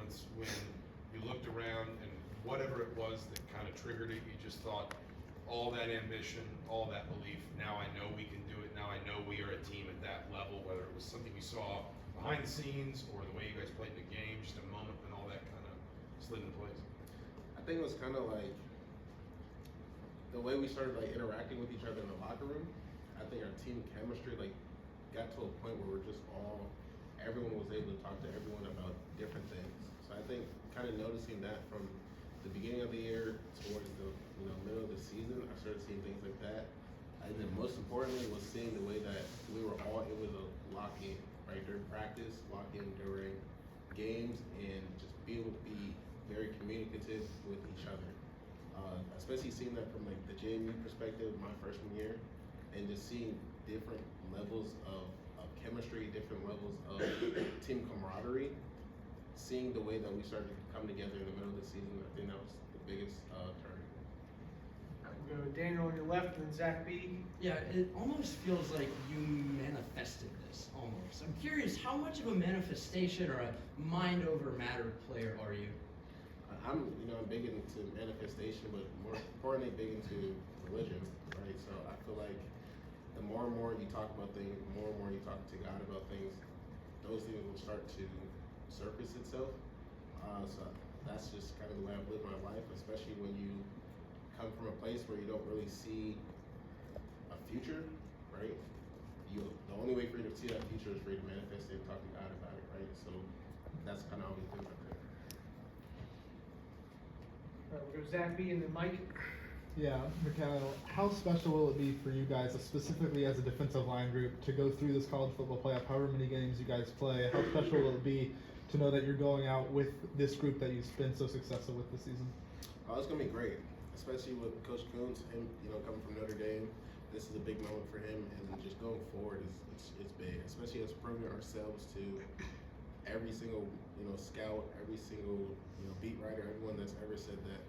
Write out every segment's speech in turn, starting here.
moments when you looked around and whatever it was that kind of triggered it, you just thought, all that ambition, all that belief, now I know we can do it, now I know we are a team at that level, whether it was something you saw behind the scenes or the way you guys played in the game, just a moment when all that kind of slid into place? I think it was kind of like the way we started like interacting with each other in the locker room. I think our team chemistry like got to a point where we're just everyone was able to talk to everyone about different things. So I think kind of noticing that from the beginning of the year towards the middle of the season, I started seeing things like that. And then most importantly was seeing the way that we were all able to lock in, right, during practice, lock in during games, and just be able to be very communicative with each other. Especially seeing that from like the JMU perspective, my freshman year, and just seeing different levels of chemistry, different levels of team camaraderie. Seeing the way that we started to come together in the middle of the season, I think that was the biggest turn. We'll go with Daniel on your left and then Zach B. Yeah, it almost feels like you manifested this, almost. I'm curious, how much of a manifestation or a mind over matter player are you? I'm big into manifestation, but more importantly, big into religion, right? So I feel like the more and more you talk about things, the more and more you talk to God about things, those things will start to surface itself. So that's just kind of the way I've lived my life, especially when you come from a place where you don't really see a future, right? The only way for you to see that future is for you to manifest it and talk to God about it, right? So that's kind of always been my thing. All right, we'll go Zach B and then Mike. Yeah, Mikail, how special will it be for you guys, specifically as a defensive line group, to go through this college football playoff, however many games you guys play? How special will it be to know that you're going out with this group that you've been so successful with this season? Oh, it's gonna be great, especially with Coach Coons, him, coming from Notre Dame. This is a big moment for him, and then just going forward it's big, especially us proving ourselves to every single scout, every single beat writer, everyone that's ever said that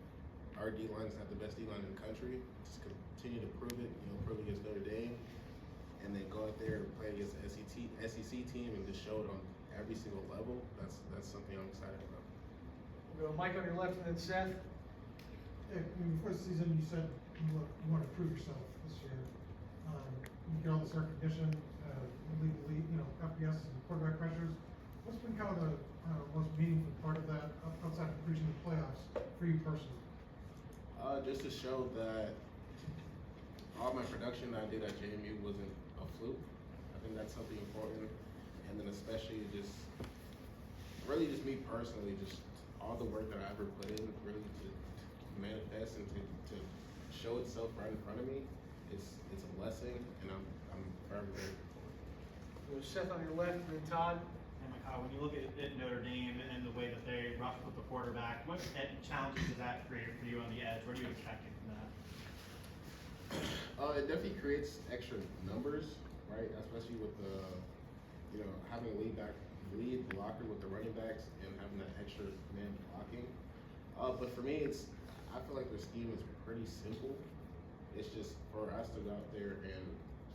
our D line is not the best D line in the country. Just continue to prove it, prove it against Notre Dame, and then go out there and play against the SEC team and just show it on every single level. That's something I'm excited about. We'll go Mike on your left and then Seth. Yeah, before the season, you said you want to prove yourself this year. You get all this recognition, lead the league, FBS and quarterback pressures. What's been kind of the most meaningful part of that outside of reaching the playoffs for you personally? Just to show that all my production that I did at JMU wasn't a fluke. I think that's something important. And then especially just me personally, just all the work that I ever put in, really to manifest and to show itself right in front of me, it's a blessing, and I'm forever grateful for it. We'll go Seth on your left and then Todd. And Mikail, when you look at Notre Dame and the way that they rush with the quarterback, what challenges does that create for you on the edge? What are you expecting from that? It definitely creates extra numbers, right? Especially with the, having a lead blocker with the running backs and having that extra man blocking. But for me, I feel like their scheme is pretty simple. It's just for us to go out there and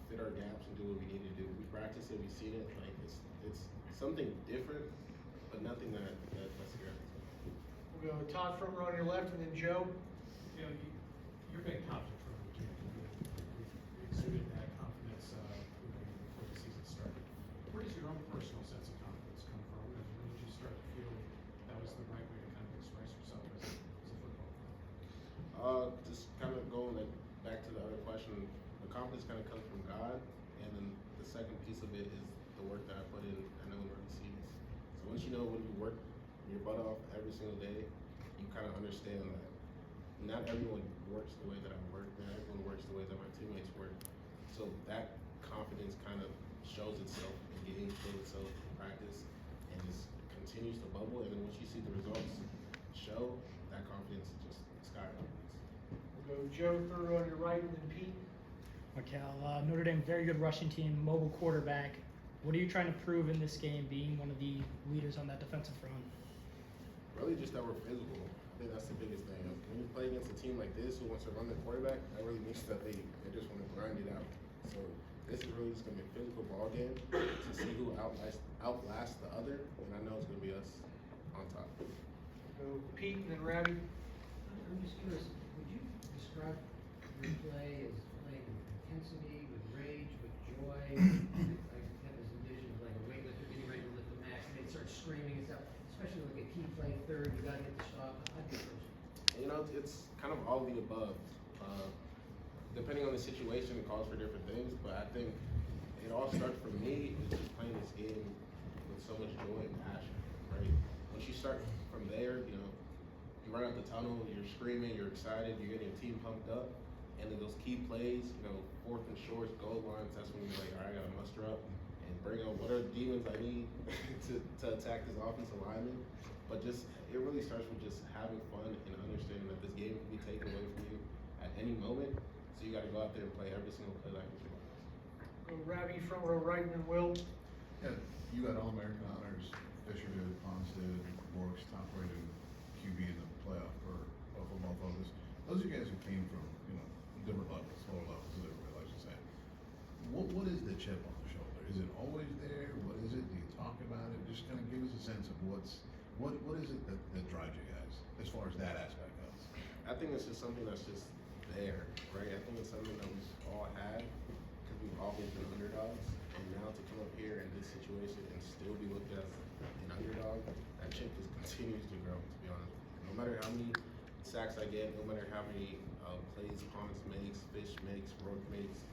fit our gaps and do what we need to do. We practice it, we've seen it. Like it's something different, but nothing that scares us. We'll go Todd front row on your left and then Joe. You're very confident from the beginning. You exuded that confidence before the season started. Where does your own personal sense of confidence come from? And when did you start to feel that was the right way to kind of express yourself as a football player? Just kind of going back to the other question, the confidence kind of comes from God, and then the second piece of it is the work that I put in at Illinois Seeds. So once you know when you work your butt off every single day, you kind of understand that not everyone works the way that I work, not everyone works the way that my teammates work. So that confidence kind of shows itself in games, shows itself in practice, and just continues to bubble. And then once you see the results show, that confidence just skyrockets. We'll go Joe third row on your right and then Pete. Mikail, Notre Dame, very good rushing team, mobile quarterback. What are you trying to prove in this game, being one of the leaders on that defensive front? Really just that we're physical. I think that's the biggest thing. When you play against a team like this who wants to run the quarterback, that really means that they just want to grind it out. So this is really just going to be a physical ball game to see who outlasts the other, and I know it's going to be us on top. Pete and then Ravi. I'm just curious, would you describe your play as playing with intensity, with rage, with joy? I have this envision of like a weightlifter getting ready to lift the max, and they start screaming and stuff, especially like a key play third, you gotta get the shot. How'd you approach it? You know, it's kind of all of the above. Depending on the situation, it calls for different things, but I think it all starts for me is just playing this game with so much joy and passion, right? Once you start from there, you know, you run out the tunnel, you're screaming, you're excited, you're getting your team pumped up, and then those key plays, you know, fourth and short, goal lines, that's when you're like, all right, I gotta muster up and bring out what are the demons I need to attack this offensive lineman. But just, it really starts with just having fun and understanding that this game can be taken away from you at any moment. So you got to go out there and play every single play like it's your last. Go Ravi, front row right, and then Will. Yeah, you got All-American honors, Fisher did, Ponce did, Bork's top-rated QB in the playoff for football focus. Those are guys who came from, you know, different levels, lower levels, as everybody likes to say. What is the chip on the shoulder? Is it always there? What is it? Do you talk about it? Just kind of give us a sense of what is it that drives you guys as far as that aspect goes? I think it's just something that's just there, right? I think it's something that we've all had because we've always been underdogs. And now to come up here in this situation and still be looked at as an underdog, that chip just continues to grow, to be honest. No matter how many sacks I get, no matter how many plays Ponce makes, Fish makes, Rourke makes,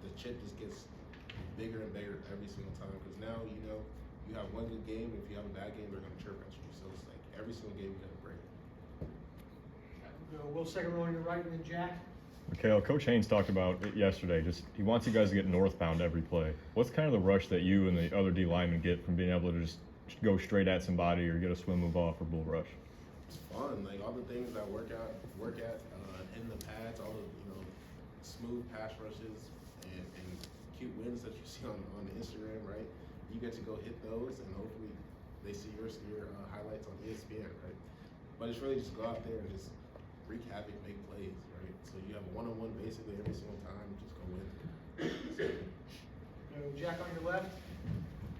the chip just gets bigger and bigger every single time. Because now, you know, you have one good game, if you have a bad game, they're going to chirp at you. So it's like every single game you got to bring. Go Will, second row on your right, and then Jack. Mikail, Coach Haynes talked about it yesterday. Just he wants you guys to get northbound every play. What's kind of the rush that you and the other D linemen get from being able to just go straight at somebody or get a swim move off or bull rush? It's fun, like all the things that work at in the pads, all the smooth pass rushes and cute wins that you see on Instagram, right? You get to go hit those, and hopefully they see your highlights on ESPN, right? But it's really just go out there and just wreak havoc, make plays, right? So you have a one-on-one basically every single time, just go win. Go Jack on your left.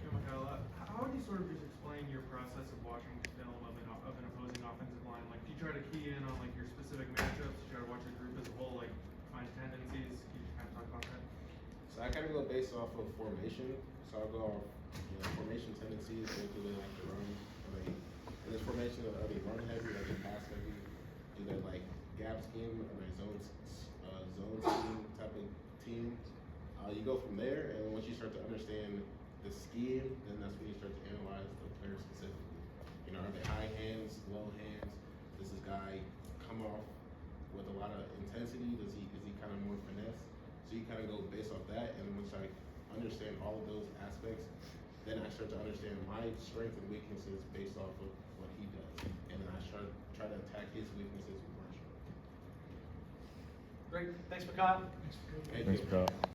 Yeah, Mikail, how would you sort of just explain your process of watching film of an opposing offensive line? Like, do you try to key in on like your specific matchups? Do you try to watch your group as a whole, like find tendencies? Can you just kind of talk about that? So I kind of go based off of formation. So I'll go off formation tendencies, go do they like to run, in this formation are they run heavy, are they pass heavy, do they like gap scheme, are they zone scheme type of team. You go from there, and once you start to understand the scheme, then that's when you start to analyze the player specifically. You know, are they high hands, low hands? Does this guy come off with a lot of intensity? Is he kind of more finesse? So you kind of go based off that, and once I understand all of those aspects, then I start to understand my strengths and weaknesses based off of what he does, and then I try to attack his weaknesses with my strengths. Great, thanks, Mikail. Thank Thanks, you. Mikail.